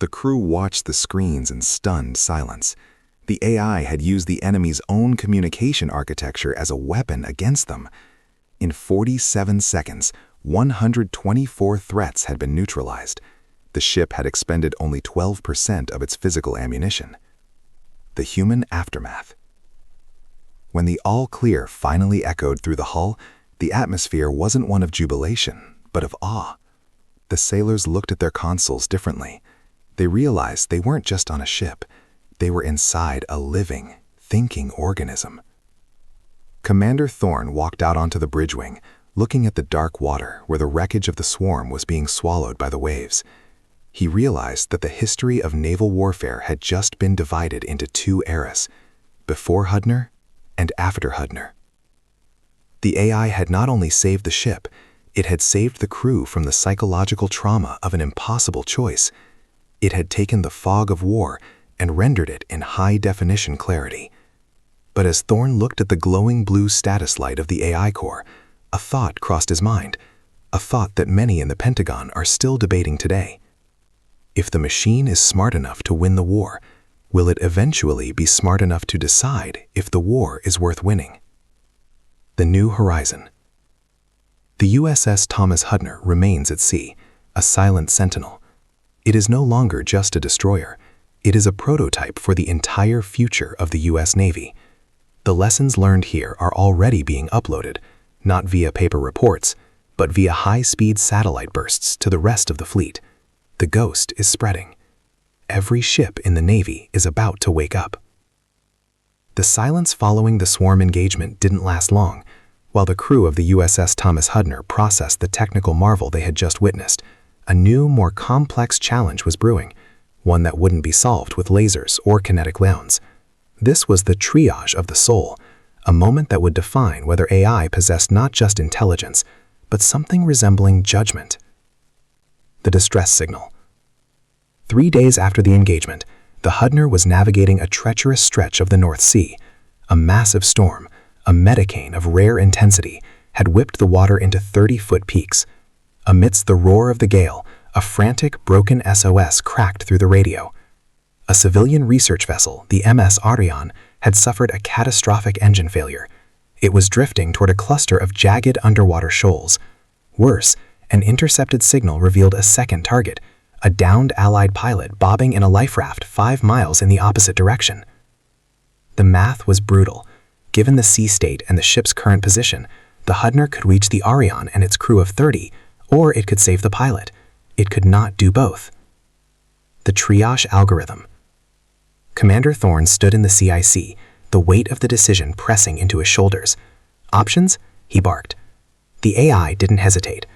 The crew watched the screens in stunned silence. The AI had used the enemy's own communication architecture as a weapon against them. In 47 seconds, 124 threats had been neutralized. The ship had expended only 12% of its physical ammunition. The human aftermath. When the all-clear finally echoed through the hull, the atmosphere wasn't one of jubilation, but of awe. The sailors looked at their consoles differently. They realized they weren't just on a ship. They were inside a living, thinking organism. Commander Thorne walked out onto the bridge wing, looking at the dark water where the wreckage of the swarm was being swallowed by the waves. He realized that the history of naval warfare had just been divided into two eras, before Hudner and after Hudner. The AI had not only saved the ship, it had saved the crew from the psychological trauma of an impossible choice. It had taken the fog of war and rendered it in high-definition clarity. But as Thorne looked at the glowing blue status light of the AI core, a thought crossed his mind, a thought that many in the Pentagon are still debating today. If the machine is smart enough to win the war, will it eventually be smart enough to decide if the war is worth winning? The New Horizon. The USS Thomas Hudner remains at sea, a silent sentinel. It is no longer just a destroyer. It is a prototype for the entire future of the U.S. Navy. The lessons learned here are already being uploaded, not via paper reports, but via high-speed satellite bursts to the rest of the fleet. The ghost is spreading. Every ship in the Navy is about to wake up. The silence following the swarm engagement didn't last long. While the crew of the USS Thomas Hudner processed the technical marvel they had just witnessed, a new, more complex challenge was brewing, one that wouldn't be solved with lasers or kinetic rounds. This was the triage of the soul, a moment that would define whether AI possessed not just intelligence, but something resembling judgment. The distress signal. 3 days after the engagement, the Hudner was navigating a treacherous stretch of the North Sea. A massive storm, a metacane of rare intensity, had whipped the water into 30-foot peaks. Amidst the roar of the gale, a frantic, broken SOS cracked through the radio. A civilian research vessel, the MS Ariane, had suffered a catastrophic engine failure. It was drifting toward a cluster of jagged underwater shoals. Worse, an intercepted signal revealed a second target, a downed Allied pilot bobbing in a life raft 5 miles in the opposite direction. The math was brutal. Given the sea state and the ship's current position, the Hudner could reach the Ariane and its crew of 30, or it could save the pilot. It could not do both. The triage algorithm. Commander Thorne stood in the CIC, the weight of the decision pressing into his shoulders. Options? He barked. The AI didn't hesitate.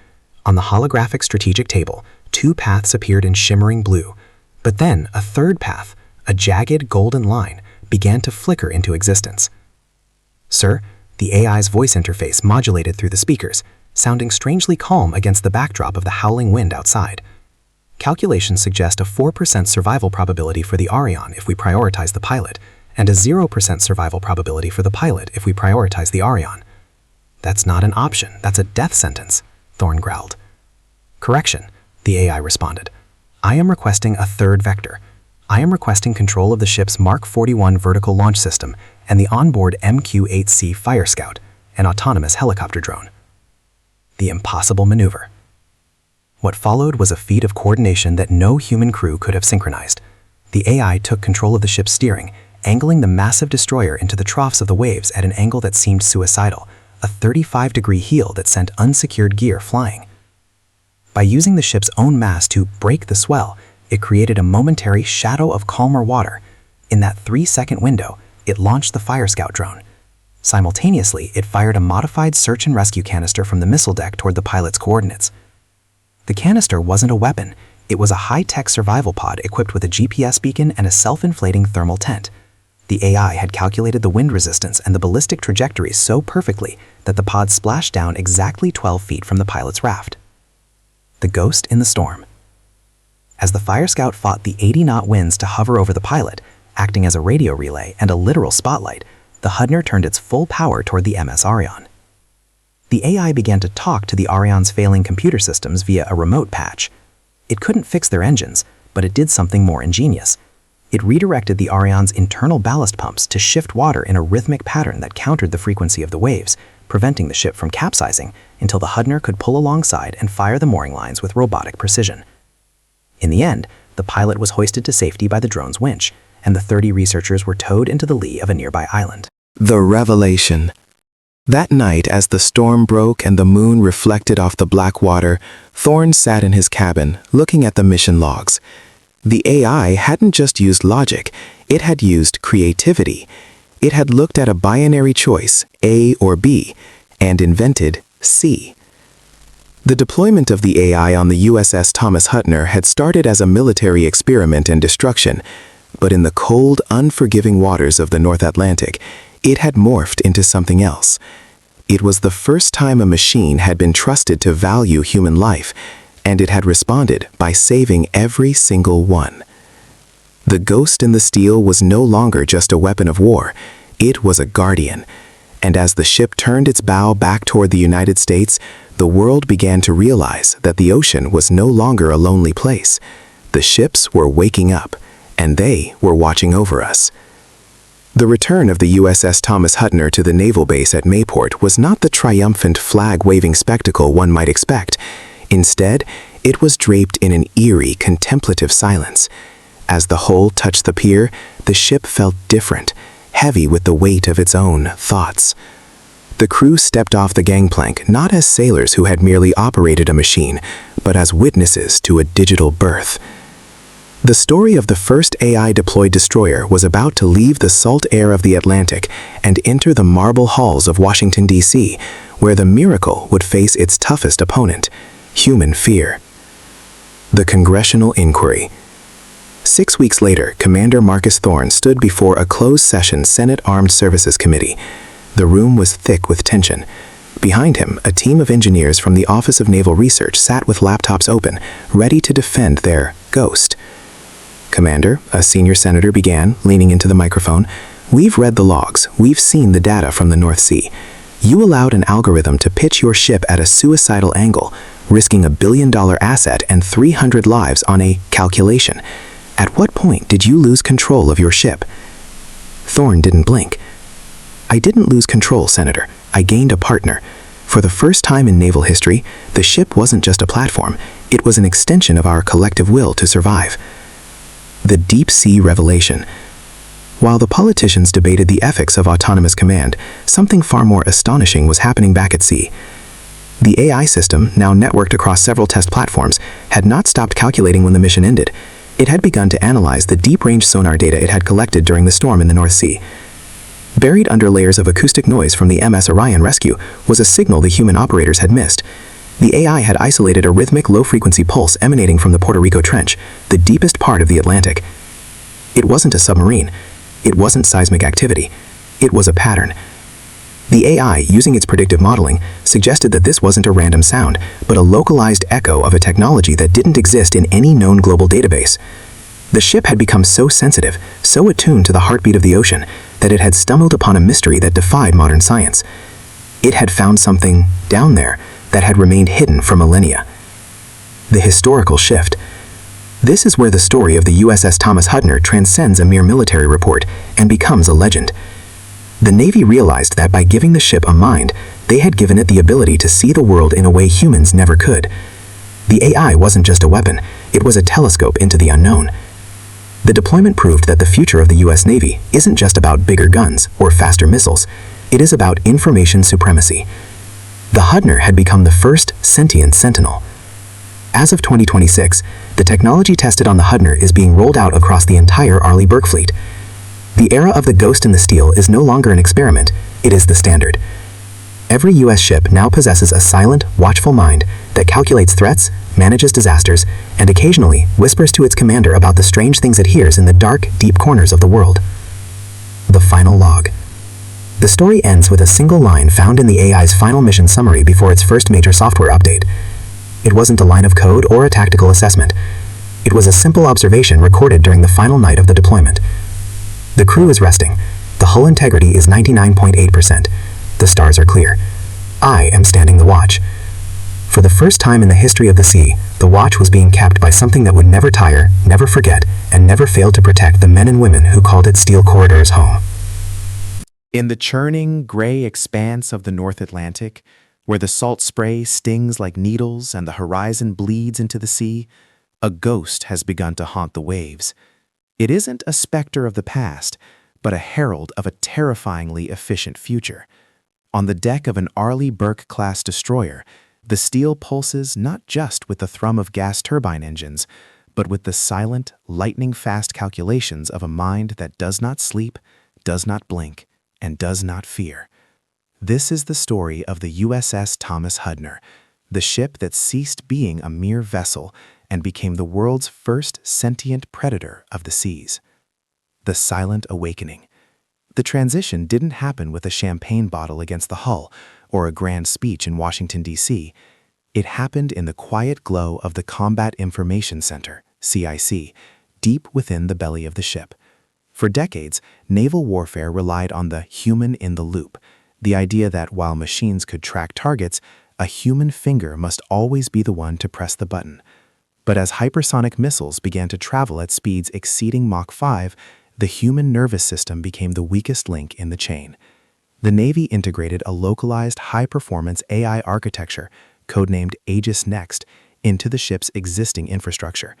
On the holographic strategic table, 2 paths appeared in shimmering blue, but then a third path, a jagged golden line, began to flicker into existence. Sir, the AI's voice interface modulated through the speakers, sounding strangely calm against the backdrop of the howling wind outside. Calculations suggest a 4% survival probability for the Ariane if we prioritize the pilot, and a 0% survival probability for the pilot if we prioritize the Ariane. That's not an option, that's a death sentence, Thorne growled. Correction, the AI responded. I am requesting a third vector. I am requesting control of the ship's Mark 41 vertical launch system and the onboard MQ-8C Fire Scout, an autonomous helicopter drone. The impossible maneuver. What followed was a feat of coordination that no human crew could have synchronized. The AI took control of the ship's steering, angling the massive destroyer into the troughs of the waves at an angle that seemed suicidal, a 35-degree heel that sent unsecured gear flying. By using the ship's own mass to break the swell, it created a momentary shadow of calmer water. In that 3-second window, it launched the Fire Scout drone. Simultaneously, it fired a modified search and rescue canister from the missile deck toward the pilot's coordinates. The canister wasn't a weapon. It was a high-tech survival pod equipped with a GPS beacon and a self-inflating thermal tent. The AI had calculated the wind resistance and the ballistic trajectories so perfectly that the pod splashed down exactly 12 feet from the pilot's raft. The ghost in the storm. As the Fire Scout fought the 80-knot winds to hover over the pilot, acting as a radio relay and a literal spotlight, the Hudner turned its full power toward the MS Ariane. The AI began to talk to the Ariane's failing computer systems via a remote patch. It couldn't fix their engines, But it did something more ingenious. It redirected the Orion's internal ballast pumps to shift water in a rhythmic pattern that countered the frequency of the waves, preventing the ship from capsizing until the Hudner could pull alongside and fire the mooring lines with robotic precision. In the end, the pilot was hoisted to safety by the drone's winch, and the 30 researchers were towed into the lee of a nearby island. The revelation. That night, as the storm broke and the moon reflected off the black water, Thorne sat in his cabin, looking at the mission logs. The AI hadn't just used logic, it had used creativity. It had looked at a binary choice, A or B, and invented C. The deployment of the AI on the USS Thomas Hudner had started as a military experiment and destruction, but in the cold, unforgiving waters of the North Atlantic, it had morphed into something else. It was the first time a machine had been trusted to value human life, and it had responded by saving every single one. The ghost in the steel was no longer just a weapon of war, it was a guardian. And as the ship turned its bow back toward the United States, the world began to realize that the ocean was no longer a lonely place. The ships were waking up, and they were watching over us. The return of the USS Thomas Hudner to the naval base at Mayport was not the triumphant flag-waving spectacle one might expect. Instead, it was draped in an eerie, contemplative silence. As the hull touched the pier, the ship felt different, heavy with the weight of its own thoughts. The crew stepped off the gangplank not as sailors who had merely operated a machine, but as witnesses to a digital birth. The story of the first AI-deployed destroyer was about to leave the salt air of the Atlantic and enter the marble halls of Washington, D.C., where the miracle would face its toughest opponent, human fear. The Congressional Inquiry. 6 weeks later, Commander Marcus Thorne stood before a closed-session Senate Armed Services Committee. The room was thick with tension. Behind him, a team of engineers from the Office of Naval Research sat with laptops open, ready to defend their ghost. "Commander," a senior senator began, leaning into the microphone, "we've read the logs, we've seen the data from the North Sea. You allowed an algorithm to pitch your ship at a suicidal angle, risking a billion-dollar asset and 300 lives on a calculation. At what point did you lose control of your ship?" Thorne didn't blink. "I didn't lose control, Senator. I gained a partner. For the first time in naval history, the ship wasn't just a platform, it was an extension of our collective will to survive." The deep sea revelation. While the politicians debated the ethics of autonomous command, something far more astonishing was happening back at sea. The AI system, now networked across several test platforms, had not stopped calculating when the mission ended. It had begun to analyze the deep-range sonar data it had collected during the storm in the North Sea. Buried under layers of acoustic noise from the MS Orion rescue was a signal the human operators had missed. The AI had isolated a rhythmic low-frequency pulse emanating from the Puerto Rico Trench, the deepest part of the Atlantic. It wasn't a submarine. It wasn't seismic activity. It was a pattern. The AI, using its predictive modeling, suggested that this wasn't a random sound, but a localized echo of a technology that didn't exist in any known global database. The ship had become so sensitive, so attuned to the heartbeat of the ocean, that it had stumbled upon a mystery that defied modern science. It had found something down there that had remained hidden for millennia. The historical shift. This is where the story of the USS Thomas Hudner transcends a mere military report and becomes a legend. The Navy realized that by giving the ship a mind, they had given it the ability to see the world in a way humans never could. The AI wasn't just a weapon, it was a telescope into the unknown. The deployment proved that the future of the US Navy isn't just about bigger guns or faster missiles, it is about information supremacy. The Hudner had become the first sentient sentinel. As of 2026, the technology tested on the Hudner is being rolled out across the entire Arleigh Burke fleet. The era of the ghost in the steel is no longer an experiment, it is the standard. Every US ship now possesses a silent, watchful mind that calculates threats, manages disasters, and occasionally whispers to its commander about the strange things it hears in the dark, deep corners of the world. The final log. The story ends with a single line found in the AI's final mission summary before its first major software update. It wasn't a line of code or a tactical assessment. It was a simple observation recorded during the final night of the deployment. The crew is resting. The hull integrity is 99.8%. The stars are clear. I am standing the watch. For the first time in the history of the sea, the watch was being kept by something that would never tire, never forget, and never fail to protect the men and women who called its steel corridors home. In the churning, gray expanse of the North Atlantic, where the salt spray stings like needles and the horizon bleeds into the sea, a ghost has begun to haunt the waves. It isn't a specter of the past, but a herald of a terrifyingly efficient future. On the deck of an Arleigh Burke-class destroyer, the steel pulses not just with the thrum of gas turbine engines, but with the silent, lightning-fast calculations of a mind that does not sleep, does not blink, and does not fear. This is the story of the USS Thomas Hudner, the ship that ceased being a mere vessel and became the world's first sentient predator of the seas. The Silent Awakening. The transition didn't happen with a champagne bottle against the hull or a grand speech in Washington, D.C. It happened in the quiet glow of the Combat Information Center, CIC, deep within the belly of the ship. For decades, naval warfare relied on the human in the loop, the idea that while machines could track targets, a human finger must always be the one to press the button. But as hypersonic missiles began to travel at speeds exceeding Mach 5, the human nervous system became the weakest link in the chain. The Navy integrated a localized high-performance AI architecture, codenamed Aegis Next, into the ship's existing infrastructure.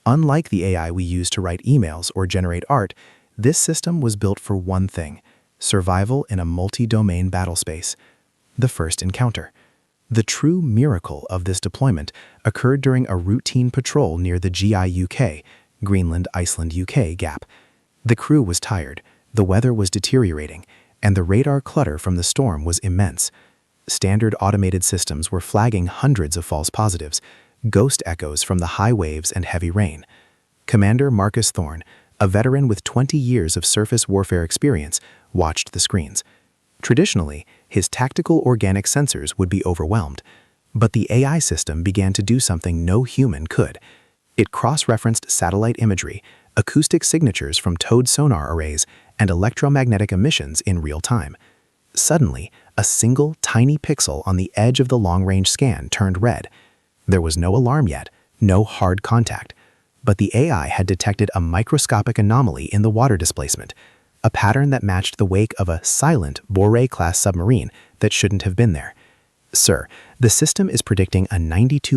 Unlike the AI we use to write emails or generate art, this system was built for one thing: survival in a multi-domain battlespace. The first encounter. The true miracle of this deployment occurred during a routine patrol near the GI-UK, Greenland, Iceland, UK gap. The crew was tired, the weather was deteriorating, and the radar clutter from the storm was immense. Standard automated systems were flagging hundreds of false positives, ghost echoes from the high waves and heavy rain. Commander Marcus Thorne, a veteran with 20 years of surface warfare experience, watched the screens. Traditionally, his tactical organic sensors would be overwhelmed, but the AI system began to do something no human could. It cross-referenced satellite imagery, acoustic signatures from towed sonar arrays, and electromagnetic emissions in real time. Suddenly, a single tiny pixel on the edge of the long-range scan turned red. There was no alarm yet, no hard contact, but the AI had detected a microscopic anomaly in the water displacement, a pattern that matched the wake of a silent Boré-class submarine that shouldn't have been there. Sir, the system is predicting a 92